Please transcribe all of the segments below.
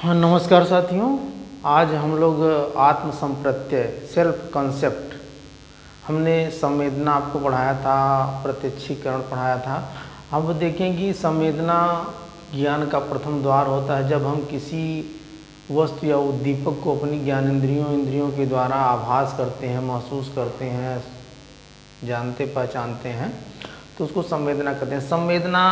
हाँ, नमस्कार साथियों। आज हम लोग आत्म संप्रत्यय सेल्फ कॉन्सेप्ट हमने संवेदना आपको पढ़ाया था, प्रत्यक्षीकरण पढ़ाया था। अब देखेंगे संवेदना ज्ञान का प्रथम द्वार होता है। जब हम किसी वस्तु या उद्दीपक को अपनी इंद्रियों के द्वारा आभास करते हैं, महसूस करते हैं, जानते पहचानते हैं, तो उसको संवेदना कहते हैं। संवेदना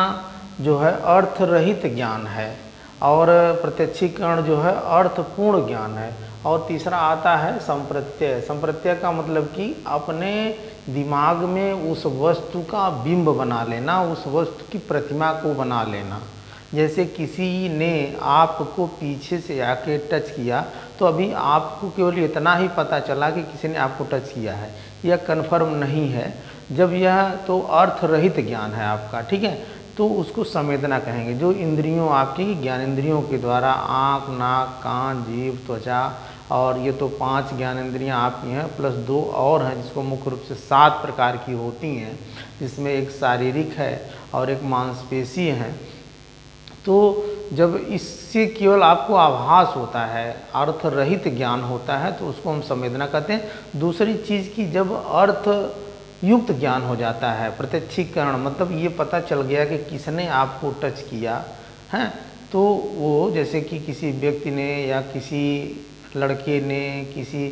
जो है अर्थ रहित ज्ञान है और प्रत्यक्षीकरण जो है अर्थपूर्ण ज्ञान है। और तीसरा आता है संप्रत्यय। संप्रत्यय का मतलब कि अपने दिमाग में उस वस्तु का बिंब बना लेना, उस वस्तु की प्रतिमा को बना लेना। जैसे किसी ने आपको पीछे से आके टच किया तो अभी आपको केवल इतना ही पता चला कि किसी ने आपको टच किया है, यह कन्फर्म नहीं है। जब यह तो अर्थ रहित ज्ञान है आपका, ठीक है, तो उसको संवेदना कहेंगे। जो इंद्रियों आपकी ज्ञानेंद्रियों के द्वारा आँख, नाक, कान, जीभ, त्वचा और ये तो 5 ज्ञानेंद्रियाँ आपकी हैं, प्लस 2 और हैं जिसको मुख्य रूप से 7 प्रकार की होती हैं, जिसमें एक शारीरिक है और एक मांसपेशी है। तो जब इससे केवल आपको आभास होता है, अर्थ रहित ज्ञान होता है, तो उसको हम संवेदना कहते हैं। दूसरी चीज़ की जब अर्थ युक्त ज्ञान हो जाता है, प्रत्यक्षीकरण मतलब ये पता चल गया कि किसने आपको टच किया है, तो वो जैसे कि किसी व्यक्ति ने या किसी लड़के ने, किसी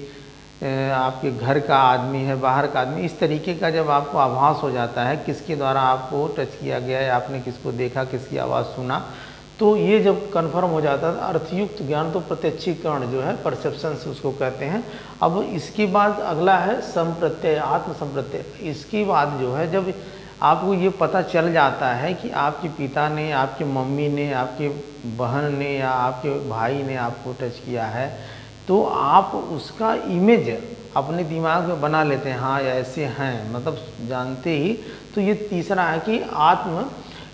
आपके घर का आदमी है, बाहर का आदमी, इस तरीके का जब आपको आभास हो जाता है किसके द्वारा आपको टच किया गया है, आपने किसको देखा, किसकी आवाज़ सुना, तो ये जब कन्फर्म हो जाता है अर्थयुक्त ज्ञान, तो प्रत्यक्षीकरण जो है परसेप्शन से उसको कहते हैं। अब इसके बाद अगला है संप्रत्यय, आत्म संप्रत्यय। इसके बाद जो है जब आपको ये पता चल जाता है कि आपके पिता ने, आपकी मम्मी ने, आपके बहन ने या आपके भाई ने आपको टच किया है, तो आप उसका इमेज अपने दिमाग में बना लेते हैं, हाँ ऐसे हैं, मतलब जानते ही। तो ये तीसरा है कि आत्म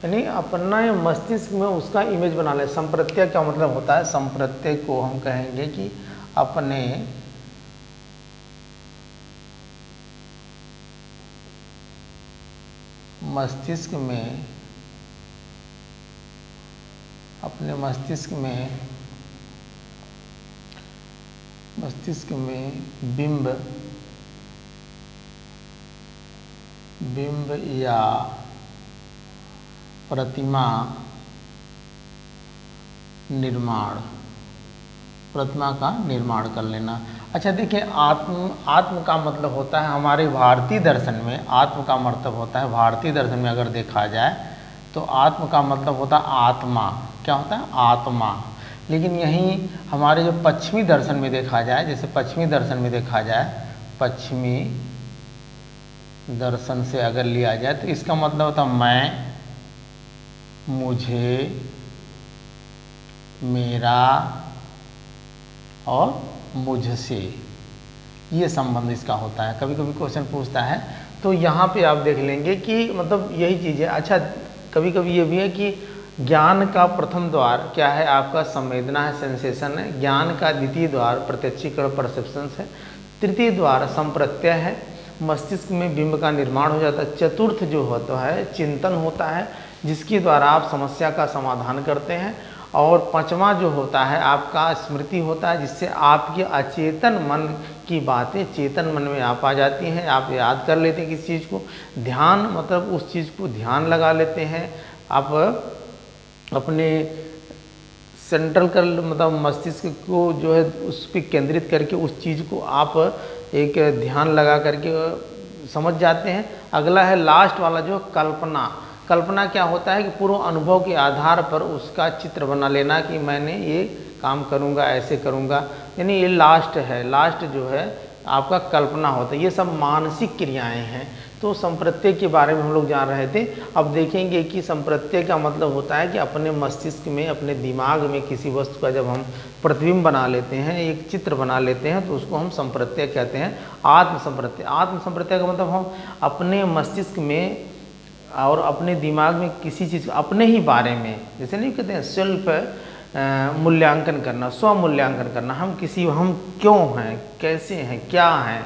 यानी अपना मस्तिष्क में उसका इमेज बना ले। संप्रत्यय का मतलब होता है, संप्रत्यय को हम कहेंगे कि अपने मस्तिष्क में बिंब या प्रतिमा का निर्माण कर लेना। अच्छा देखिए, आत्म का मतलब होता है हमारे भारतीय दर्शन में, आत्म का मतलब होता है भारतीय दर्शन में अगर देखा जाए तो आत्म का मतलब होता है आत्मा। क्या होता है? आत्मा। लेकिन यहीं हमारे जो पश्चिमी दर्शन में देखा जाए, जैसे पश्चिमी दर्शन में देखा जाए, पश्चिमी दर्शन से अगर लिया जाए तो इसका मतलब होता है मैं, मुझे, मेरा और मुझसे, ये संबंध इसका होता है। कभी कभी क्वेश्चन पूछता है तो यहाँ पे आप देख लेंगे कि मतलब यही चीज़ है। अच्छा, कभी कभी ये भी है कि ज्ञान का प्रथम द्वार क्या है आपका? संवेदना है, सेंसेशन है। ज्ञान का द्वितीय द्वार प्रत्यक्षीकरण, परसेप्शन है। तृतीय द्वार संप्रत्यय है, मस्तिष्क में बिंब का निर्माण हो जाता है। चतुर्थ जो होता है चिंतन होता है, जिसके द्वारा आप समस्या का समाधान करते हैं। और पांचवा जो होता है आपका स्मृति होता है, जिससे आपके अचेतन मन की बातें चेतन मन में आप आ जाती हैं, आप याद कर लेते हैं किसी चीज़ को। ध्यान मतलब उस चीज़ को ध्यान लगा लेते हैं, आप अपने सेंट्रल कर मतलब मस्तिष्क को जो है उस पर केंद्रित करके उस चीज़ को आप एक ध्यान लगा करके समझ जाते हैं। अगला है लास्ट वाला जो कल्पना। कल्पना क्या होता है कि पूर्व अनुभव के आधार पर उसका चित्र बना लेना कि मैंने ये काम करूँगा, ऐसे करूँगा, यानी ये लास्ट है। लास्ट जो है आपका कल्पना होता है। ये सब मानसिक क्रियाएं हैं। तो संप्रत्यय के बारे में हम लोग जान रहे थे। अब देखेंगे कि संप्रत्यय का मतलब होता है कि अपने मस्तिष्क में, अपने दिमाग में किसी वस्तु का जब हम प्रतिबिंब बना लेते हैं, एक चित्र बना लेते हैं, तो उसको हम संप्रत्यय कहते हैं। आत्म संप्रत्यय, आत्म संप्रत्यय का मतलब हम अपने मस्तिष्क में और अपने दिमाग में किसी चीज़ अपने ही बारे में, जैसे नहीं कहते हैं सेल्फ मूल्यांकन करना, स्व मूल्यांकन करना, हम क्यों हैं, कैसे हैं, क्या हैं,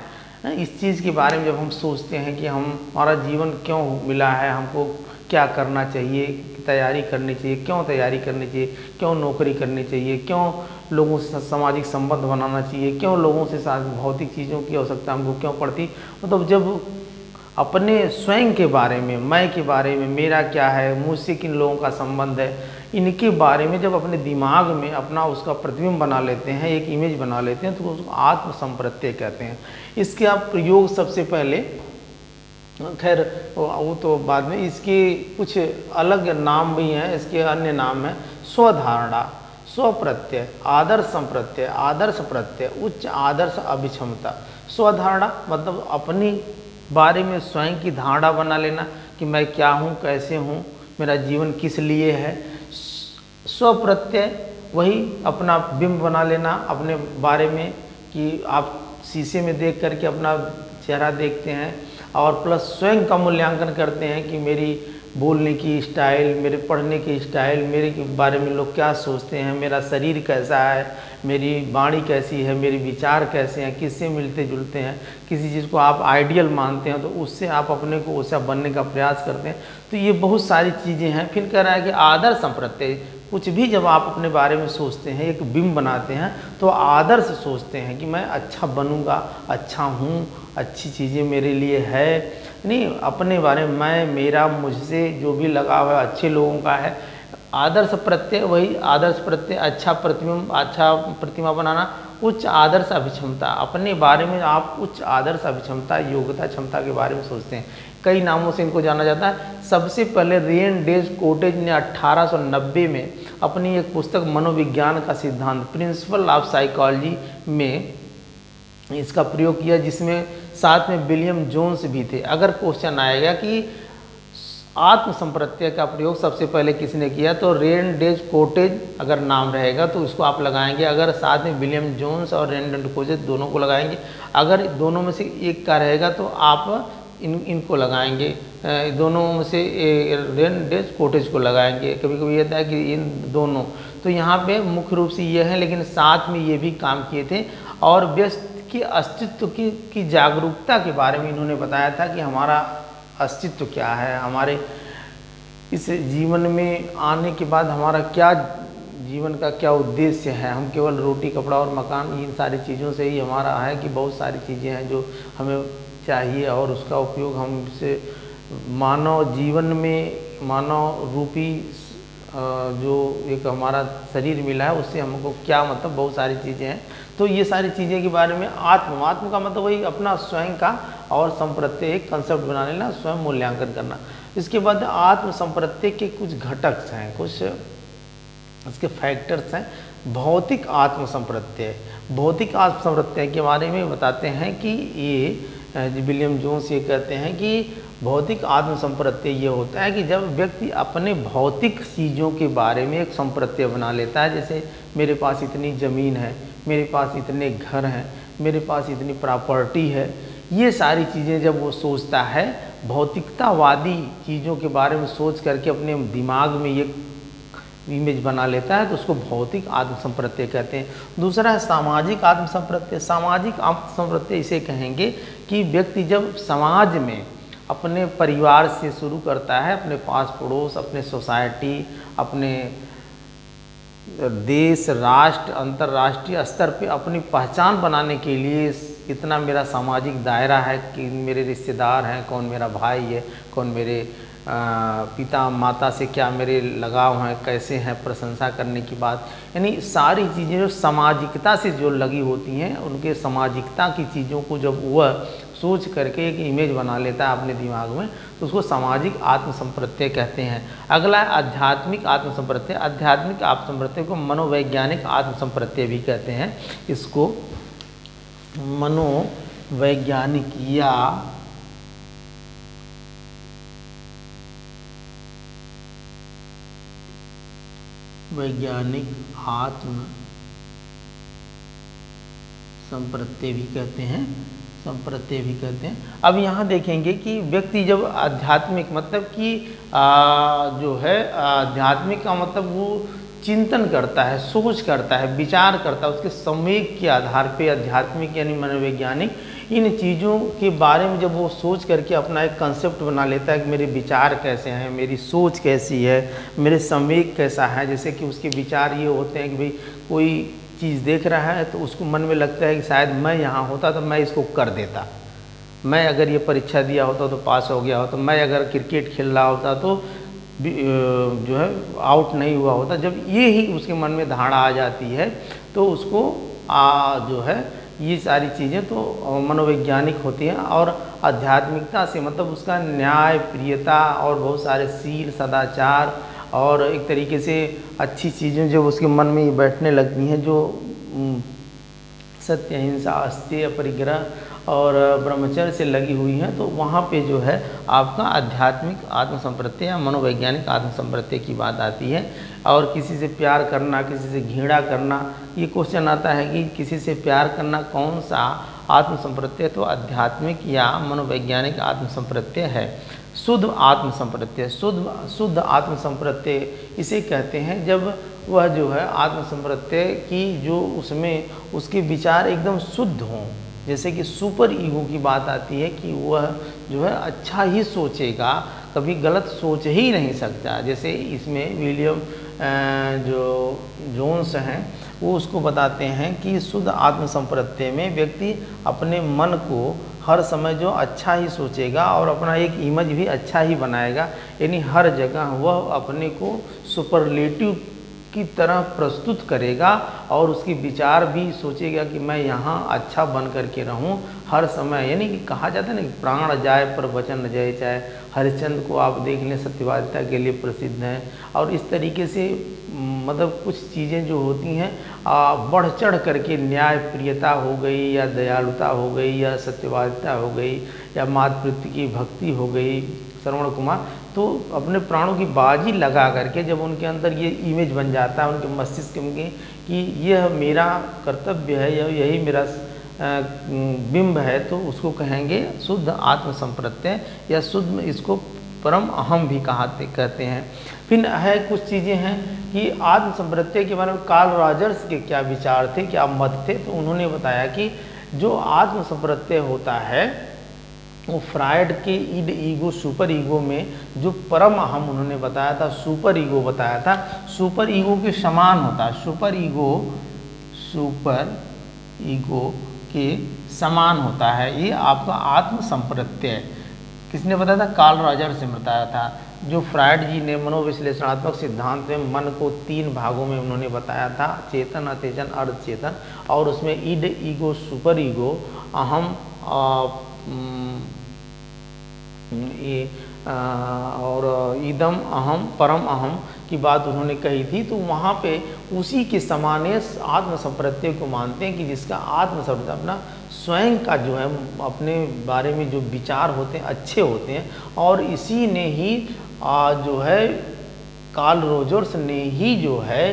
इस चीज़ के बारे में जब हम सोचते हैं कि हमारा जीवन क्यों मिला है, हमको क्या करना चाहिए, तैयारी करनी चाहिए, क्यों तैयारी करनी चाहिए, क्यों नौकरी करनी चाहिए, क्यों लोगों से सामाजिक संबंध बनाना चाहिए, क्यों लोगों से भौतिक चीज़ों की आवश्यकता हमको क्यों पड़ती। मतलब जब अपने स्वयं के बारे में, मैं के बारे में, मेरा क्या है, मुझसे किन लोगों का संबंध है, इनके बारे में जब अपने दिमाग में अपना उसका प्रतिबिंब बना लेते हैं, एक इमेज बना लेते हैं, तो उसको आत्म संप्रत्यय कहते हैं। इसके आप प्रयोग सबसे पहले, खैर वो तो बाद में, इसके कुछ अलग नाम भी हैं, इसके अन्य नाम हैं स्वधारणा, स्वप्रत्यय, आदर्श संप्रत्यय, आदर्श प्रत्यय, उच्च आदर्श अभिक्षमता। स्वधारणा मतलब अपनी बारे में स्वयं की धारणा बना लेना कि मैं क्या हूँ, कैसे हूँ, मेरा जीवन किस लिए है। स्वप्रत्यय वही अपना बिंब बना लेना अपने बारे में, कि आप शीशे में देख करके अपना चेहरा देखते हैं और प्लस स्वयं का मूल्यांकन करते हैं कि मेरी बोलने की स्टाइल, मेरे पढ़ने की स्टाइल, मेरे के बारे में लोग क्या सोचते हैं, मेरा शरीर कैसा है, मेरी वाणी कैसी है, मेरे विचार कैसे हैं, किससे मिलते जुलते हैं, किसी चीज़ को आप आइडियल मानते हैं तो उससे आप अपने को वैसा बनने का प्रयास करते हैं। तो ये बहुत सारी चीज़ें हैं। फिर कह रहा है कि आदर्श संप्रत्यय, कुछ भी जब आप अपने बारे में सोचते हैं, एक बिंब बनाते हैं, तो आदर्श सोचते हैं कि मैं अच्छा बनूंगा, अच्छा हूँ, अच्छी चीज़ें मेरे लिए है, नहीं अपने बारे में मैं, मेरा, मुझसे जो भी लगाव है अच्छे लोगों का है। आदर्श प्रत्यय वही आदर्श प्रत्यय, अच्छा प्रतिबिंब, अच्छा प्रतिमा बनाना। उच्च आदर्श अभिक्षमता, अपने बारे में आप उच्च आदर्श अभिक्षमता, योग्यता, क्षमता के बारे में सोचते हैं। कई नामों से इनको जाना जाता है। सबसे पहले रेन डेज कोटेज ने 1890 में अपनी एक पुस्तक मनोविज्ञान का सिद्धांत, प्रिंसिपल ऑफ साइकोलॉजी में इसका प्रयोग किया, जिसमें साथ में विलियम जोन्स भी थे। अगर क्वेश्चन आएगा कि आत्म संप्रत्यय का प्रयोग सबसे पहले किसने किया, तो रेन डेज कोटेज अगर नाम रहेगा तो उसको आप लगाएंगे। अगर साथ में विलियम जोन्स और रेन डेज कोटेज दोनों को लगाएंगे। अगर दोनों में से एक का रहेगा तो आप इनको लगाएंगे, दोनों में से रेन डेज कोटेज को लगाएंगे। कभी कभी ये है कि इन दोनों, तो यहाँ पे मुख्य रूप से ये है, लेकिन साथ में ये भी काम किए थे। और व्यस्त के अस्तित्व की जागरूकता के बारे में इन्होंने बताया था कि हमारा अस्तित्व क्या है, हमारे इस जीवन में आने के बाद हमारा क्या, जीवन का क्या उद्देश्य है। हम केवल रोटी, कपड़ा और मकान, इन सारी चीज़ों से ही हमारा है कि बहुत सारी चीज़ें हैं जो हमें चाहिए और उसका उपयोग हम से मानव जीवन में, मानव रूपी जो एक हमारा शरीर मिला है उससे हमको क्या, मतलब बहुत सारी चीज़ें हैं। तो ये सारी चीज़ें के बारे में आत्म का मतलब वही अपना स्वयं का, और संप्रत्यय एक कंसेप्ट बना लेना, स्वयं मूल्यांकन करना। इसके बाद आत्म संप्रत्यय के कुछ घटक हैं, कुछ इसके फैक्टर्स हैं। भौतिक आत्म संप्रत्यय, भौतिक आत्म संप्रत्यय के बारे में बताते हैं कि ये विलियम जोन्स ये कहते हैं कि भौतिक आत्म संप्रत्यय ये होता है कि जब व्यक्ति अपने भौतिक चीज़ों के बारे में एक संप्रत्यय बना लेता है। जैसे मेरे पास इतनी ज़मीन है, मेरे पास इतने घर हैं, मेरे पास इतनी प्रॉपर्टी है, ये सारी चीज़ें जब वो सोचता है, भौतिकतावादी चीज़ों के बारे में सोच करके अपने दिमाग में ये इमेज बना लेता है, तो उसको भौतिक आत्म संप्रत्यय कहते हैं। दूसरा है सामाजिक आत्म संप्रत्यय। सामाजिक आत्म संप्रत्यय इसे कहेंगे कि व्यक्ति जब समाज में अपने परिवार से शुरू करता है, अपने पास पड़ोस, अपने सोसाइटी, अपने देश, राष्ट्र, अंतर्राष्ट्रीय स्तर पे अपनी पहचान बनाने के लिए कितना मेरा सामाजिक दायरा है, कि मेरे रिश्तेदार हैं, कौन मेरा भाई है, कौन मेरे पिता माता से क्या मेरे लगाव हैं, कैसे हैं, प्रशंसा करने की बात, यानी सारी चीज़ें जो सामाजिकता से जो लगी होती हैं, उनके सामाजिकता की चीज़ों को जब वह सोच करके एक इमेज बना लेता है अपने दिमाग में, तो उसको सामाजिक आत्म संप्रत्यय कहते हैं। अगला है आध्यात्मिक आत्म संप्रत्यय। आध्यात्मिक आत्म संप्रत्यय को मनोवैज्ञानिक आत्म संप्रत्यय भी कहते हैं। इसको मनोवैज्ञानिक या वैज्ञानिक आत्म संप्रत्यय भी कहते हैं, संप्रत्यय भी कहते हैं। अब यहाँ देखेंगे कि व्यक्ति जब आध्यात्मिक, मतलब कि जो है आध्यात्मिक का मतलब वो चिंतन करता है, सोच करता है, विचार करता है, उसके संवेग के आधार पे आध्यात्मिक यानी मनोवैज्ञानिक इन चीज़ों के बारे में जब वो सोच करके अपना एक कंसेप्ट बना लेता है कि मेरे विचार कैसे हैं, मेरी सोच कैसी है, मेरे संवेग कैसा है। जैसे कि उसके विचार ये होते हैं कि भाई कोई चीज़ देख रहा है तो उसको मन में लगता है कि शायद मैं यहाँ होता तो मैं इसको कर देता, मैं अगर ये परीक्षा दिया होता तो पास हो गया होता, मैं अगर क्रिकेट खेल रहा होता तो जो है आउट नहीं हुआ होता। जब ये ही उसके मन में धारणा आ जाती है तो उसको जो है ये सारी चीज़ें तो मनोवैज्ञानिक होती हैं। और आध्यात्मिकता से मतलब उसका न्याय, प्रियता और बहुत सारे सील, सदाचार और एक तरीके से अच्छी चीज़ें जो उसके मन में बैठने लगती हैं, जो सत्य, अहिंसा, अस्तेय, परिग्रह और ब्रह्मचर्य से लगी हुई हैं, तो वहाँ पे जो है आपका आध्यात्मिक आत्मसंप्रत्यय या मनोवैज्ञानिक आत्मसंप्रत्यय की बात आती है। और किसी से प्यार करना, किसी से घृणा करना, ये क्वेश्चन आता है कि किसी से प्यार करना कौन सा आत्मसंप्रत्यय, तो आध्यात्मिक या मनोवैज्ञानिक आत्मसंप्रत्यय है। शुद्ध आत्मसंप्रत्यय, शुद्ध आत्मसंप्रत्यय इसे कहते हैं जब वह जो है आत्मसंप्रत्यय की जो उसमें उसके विचार एकदम शुद्ध हों। जैसे कि सुपर ईगो की बात आती है कि वह जो है अच्छा ही सोचेगा, कभी गलत सोच ही नहीं सकता। जैसे इसमें विलियम जो जोन्स हैं वो उसको बताते हैं कि शुद्ध आत्मसंप्रत्यय में व्यक्ति अपने मन को हर समय जो अच्छा ही सोचेगा और अपना एक इमेज भी अच्छा ही बनाएगा, यानी हर जगह वह अपने को सुपरलेटिव की तरह प्रस्तुत करेगा और उसकी विचार भी सोचेगा कि मैं यहाँ अच्छा बन कर के रहूँ हर समय। यानी कि कहा जाता है ना कि प्राण जाए पर वचन न जाए। चाहे हरिश्चंद्र को आप देख लें, सत्यवादिता के लिए प्रसिद्ध हैं। और इस तरीके से मतलब कुछ चीज़ें जो होती हैं बढ़ चढ़ करके न्याय, प्रियता हो गई या दयालुता हो गई या सत्यवादिता हो गई या मातृत्व की भक्ति हो गई, श्रवण कुमार, तो अपने प्राणों की बाजी लगा करके जब उनके अंदर ये इमेज बन जाता है उनके मस्तिष्क में कि यह मेरा कर्तव्य है या यही मेरा बिंब है, तो उसको कहेंगे शुद्ध आत्मसंप्रत्यय या शुद्ध, इसको परम अहम भी कहते हैं। फिर है कुछ चीज़ें हैं कि आत्मसंप्रत्यय के बारे में कार्ल रॉजर्स के क्या विचार थे, क्या मत थे। तो उन्होंने बताया कि जो आत्मसंप्रत्यय होता है वो फ्रायड के ईड ईगो, सुपर ईगो में जो परम अहम उन्होंने बताया था, सुपर ईगो बताया था, सुपर ईगो के समान होता है। सुपर ईगो के समान होता है ये आपका आत्मसंप्रत्यय। किसने बताया था? कार्ल रॉजर्स ने बताया था। जो फ्रायड जी ने मनोविश्लेषणात्मक सिद्धांत में मन को 3 भागों में उन्होंने बताया था, चेतन, अचेतन, अर्धचेतन, और उसमें ईड ईगो, सुपर ईगो, अहम और इदम अहम, परम अहम की बात उन्होंने कही थी। तो वहाँ पे उसी के समान आत्मसंप्रत्यय को मानते हैं कि जिसका आत्मसंप्रत्यय अपना स्वयं का जो है अपने बारे में जो विचार होते हैं अच्छे होते हैं। और इसी ने ही जो है कार्ल रॉजर्स ने ही जो है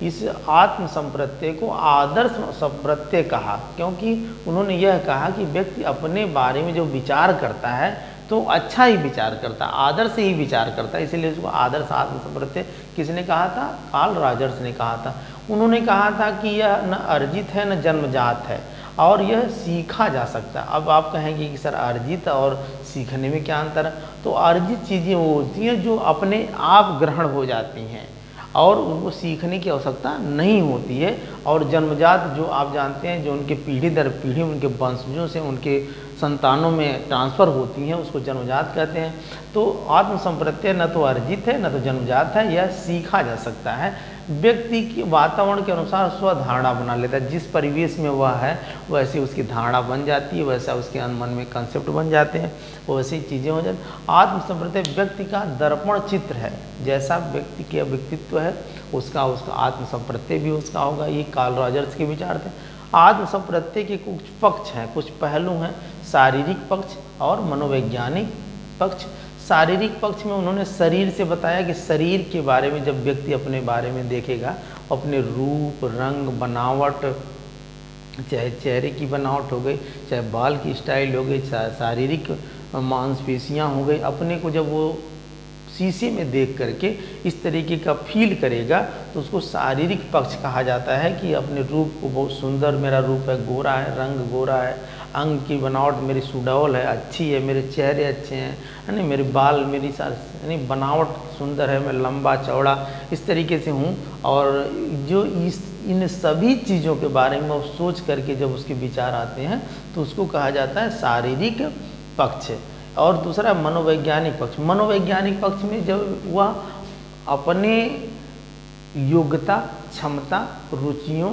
इस आत्मसंप्रत्यय को आदर्श संप्रत्यय कहा, क्योंकि उन्होंने यह कहा कि व्यक्ति अपने बारे में जो विचार करता है तो अच्छा ही विचार करता है, आदर्श ही विचार करता है, इसलिए उसको आदर्श आत्मसंप्रत्यय किसने कहा था? कार्ल रॉजर्स ने कहा था। उन्होंने कहा था कि यह न अर्जित है न जन्मजात है और यह सीखा जा सकता है। अब आप कहेंगे कि सर अर्जित और सीखने में क्या अंतर है? तो अर्जित चीज़ें वो होती हैं जो अपने आप ग्रहण हो जाती हैं और उनको सीखने की आवश्यकता नहीं होती है। और जन्मजात जो आप जानते हैं, जो उनके पीढ़ी दर पीढ़ी उनके वंशजों से उनके संतानों में ट्रांसफ़र होती हैं, उसको जन्मजात कहते हैं। तो आत्मसंप्रत्यय न तो अर्जित है न तो जन्मजात है, यह सीखा जा सकता है। व्यक्ति की वातावरण के अनुसार स्वधारणा बना लेता है, जिस परिवेश में वह है वैसे उसकी धारणा बन जाती है, वैसा उसके मन में कंसेप्ट बन जाते हैं, वैसी चीज़ें हो जाती। आत्मसंप्रत्यय व्यक्ति का दर्पण चित्र है, जैसा व्यक्ति का व्यक्तित्व है उसका आत्मसंप्रत्यय भी उसका होगा। ये कार्ल रॉजर्स के विचार थे। आत्मसंप्रत्यय के कुछ पक्ष हैं, कुछ पहलू हैं, शारीरिक पक्ष और मनोवैज्ञानिक पक्ष। शारीरिक पक्ष में उन्होंने शरीर से बताया कि शरीर के बारे में जब व्यक्ति अपने बारे में देखेगा, अपने रूप, रंग, बनावट, चाहे चेहरे की बनावट हो गई, चाहे बाल की स्टाइल हो गई, चाहे शारीरिक मांसपेशियाँ हो गई, अपने को जब वो शीशे में देख करके इस तरीके का फील करेगा तो उसको शारीरिक पक्ष कहा जाता है कि अपने रूप को बहुत सुंदर, मेरा रूप है गोरा है, रंग गोरा है, अंग की बनावट मेरी सुडौल है, अच्छी है, मेरे चेहरे अच्छे हैं, है ना, मेरे बाल, मेरी यानी बनावट सुंदर है, मैं लंबा चौड़ा इस तरीके से हूँ। और जो इन सभी चीज़ों के बारे में सोच करके जब उसके विचार आते हैं तो उसको कहा जाता है शारीरिक पक्ष। और दूसरा मनोवैज्ञानिक पक्ष। मनोवैज्ञानिक पक्ष में जब वह अपने योग्यता, क्षमता, रुचियों,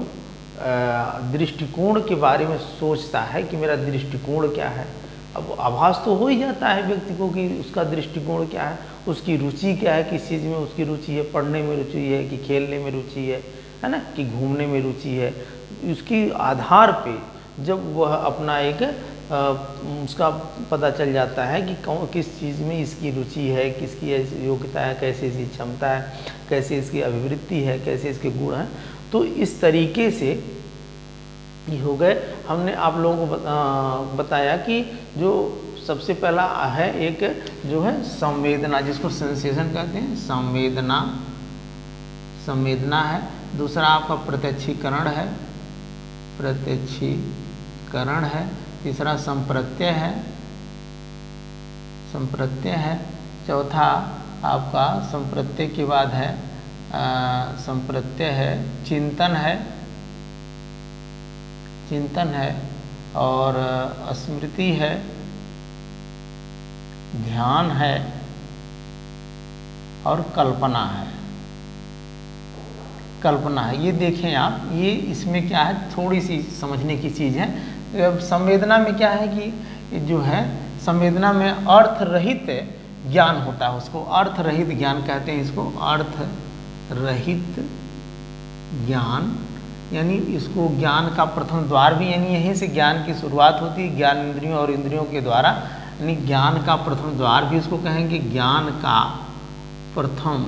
दृष्टिकोण के बारे में सोचता है कि मेरा दृष्टिकोण क्या है। अब आभास तो हो ही जाता है व्यक्ति को कि उसका दृष्टिकोण क्या है, उसकी रुचि क्या है, किस चीज़ में उसकी रुचि है, पढ़ने में रुचि है कि खेलने में रुचि है ना, कि घूमने में रुचि है। उसके आधार पे जब वह अपना एक उसका पता चल जाता है कि किस चीज़ में इसकी रुचि है, किसकी योग्यता है, कैसे इसकी क्षमता है, कैसे इसकी अभिवृत्ति है, कैसे इसके गुण हैं। तो इस तरीके से ये हो गए। हमने आप लोगों को बताया कि जो सबसे पहला है एक जो है संवेदना, जिसको सेंसेशन कहते हैं, संवेदना है। दूसरा आपका प्रत्यक्षीकरण है। तीसरा संप्रत्यय है। चौथा आपका संप्रत्यय के बाद है संप्रत्यय है चिंतन है और स्मृति है, ध्यान है और कल्पना है। ये देखें आप, ये इसमें क्या है, थोड़ी सी समझने की चीज़ है। अब संवेदना में क्या है कि जो है संवेदना में अर्थ रहित ज्ञान होता है, उसको अर्थ रहित ज्ञान कहते हैं। इसको अर्थ रहित ज्ञान, यानी इसको ज्ञान का प्रथम द्वार भी, यानी यहीं से ज्ञान की शुरुआत होती है, ज्ञान इंद्रियों और इंद्रियों के द्वारा, यानी ज्ञान का प्रथम द्वार भी इसको कहेंगे। ज्ञान का प्रथम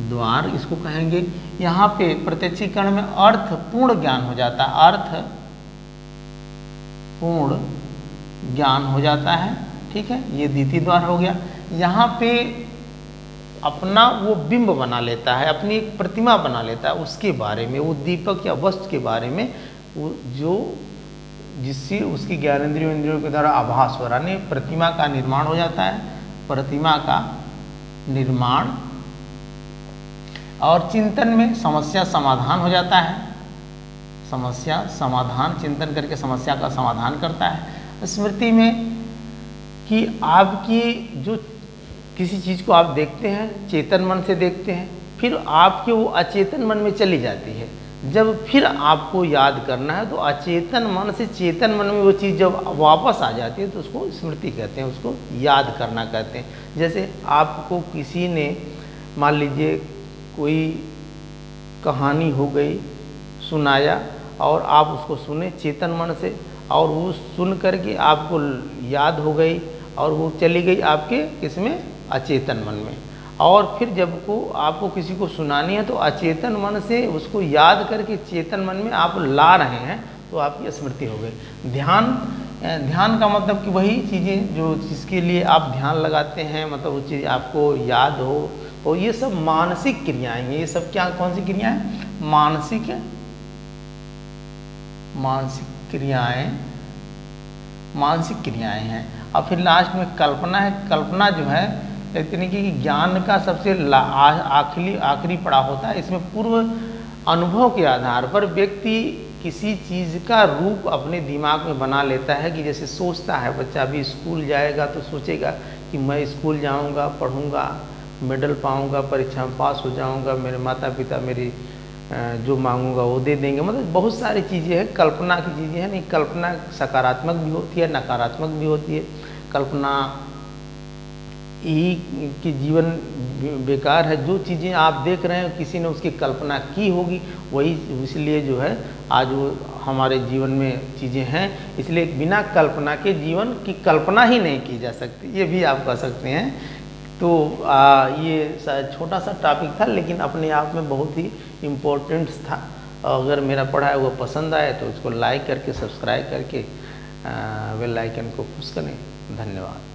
द्वार इसको कहेंगे। यहाँ पे प्रत्यक्षीकरण में अर्थ पूर्ण ज्ञान हो जाता है, अर्थ पूर्ण ज्ञान हो जाता है, ठीक है, ये द्वितीय द्वार हो गया। यहाँ पे अपना वो बिंब बना लेता है, अपनी एक प्रतिमा बना लेता है, उसके बारे में, वो दीपक या वस्तु के बारे में, वो जो जिससे उसकी ज्ञानेंद्रियों के द्वारा आभास हो रहा, नहीं, प्रतिमा का निर्माण हो जाता है, प्रतिमा का निर्माण। और चिंतन में समस्या समाधान हो जाता है, समस्या समाधान, चिंतन करके समस्या का समाधान करता है। स्मृति में कि आपकी जो किसी चीज़ को आप देखते हैं, चेतन मन से देखते हैं, फिर आपके वो अचेतन मन में चली जाती है। जब फिर आपको याद करना है तो अचेतन मन से चेतन मन में वो चीज़ जब वापस आ जाती है तो उसको स्मृति कहते हैं, उसको याद करना कहते हैं। जैसे आपको किसी ने, मान लीजिए कोई कहानी हो गई, सुनाया और आप उसको सुने चेतन मन से, और वो सुन करके आपको याद हो गई और वो चली गई आपके इसमें अचेतन मन में। और फिर जब को आपको किसी को सुनानी है तो अचेतन मन से उसको याद करके चेतन मन में आप ला रहे हैं तो आपकी स्मृति हो गई। ध्यान का मतलब कि वही चीज़ें जो जिसके लिए आप ध्यान लगाते हैं, मतलब वो चीज़ आपको याद हो। तो ये सब मानसिक क्रियाएं हैं। ये सब क्या, कौन सी क्रियाएं? मानसिक क्रियाएं हैं। और फिर लास्ट में कल्पना है। कल्पना जो है एक तरीके की ज्ञान का सबसे आखिरी पड़ाव होता है। इसमें पूर्व अनुभव के आधार पर व्यक्ति किसी चीज़ का रूप अपने दिमाग में बना लेता है। कि जैसे सोचता है बच्चा, अभी स्कूल जाएगा तो सोचेगा कि मैं स्कूल जाऊंगा, पढ़ूंगा, मेडल पाऊंगा, परीक्षा में पास हो जाऊंगा, मेरे माता पिता मेरी जो मांगूंगा वो दे देंगे। मतलब बहुत सारी चीज़ें हैं, कल्पना की चीज़ें हैं। नहीं, कल्पना सकारात्मक भी होती है, नकारात्मक भी होती है। कल्पना ही कि जीवन बेकार है। जो चीज़ें आप देख रहे हैं किसी ने उसकी कल्पना की होगी, वही इसलिए जो है आज वो हमारे जीवन में चीज़ें हैं। इसलिए बिना कल्पना के जीवन की कल्पना ही नहीं की जा सकती, ये भी आप कह सकते हैं। तो ये छोटा सा टॉपिक था लेकिन अपने आप में बहुत ही इम्पोर्टेंट था। अगर मेरा पढ़ाया हुआ पसंद आए तो उसको लाइक करके, सब्सक्राइब करके बेल आइकन को पुश करें। धन्यवाद।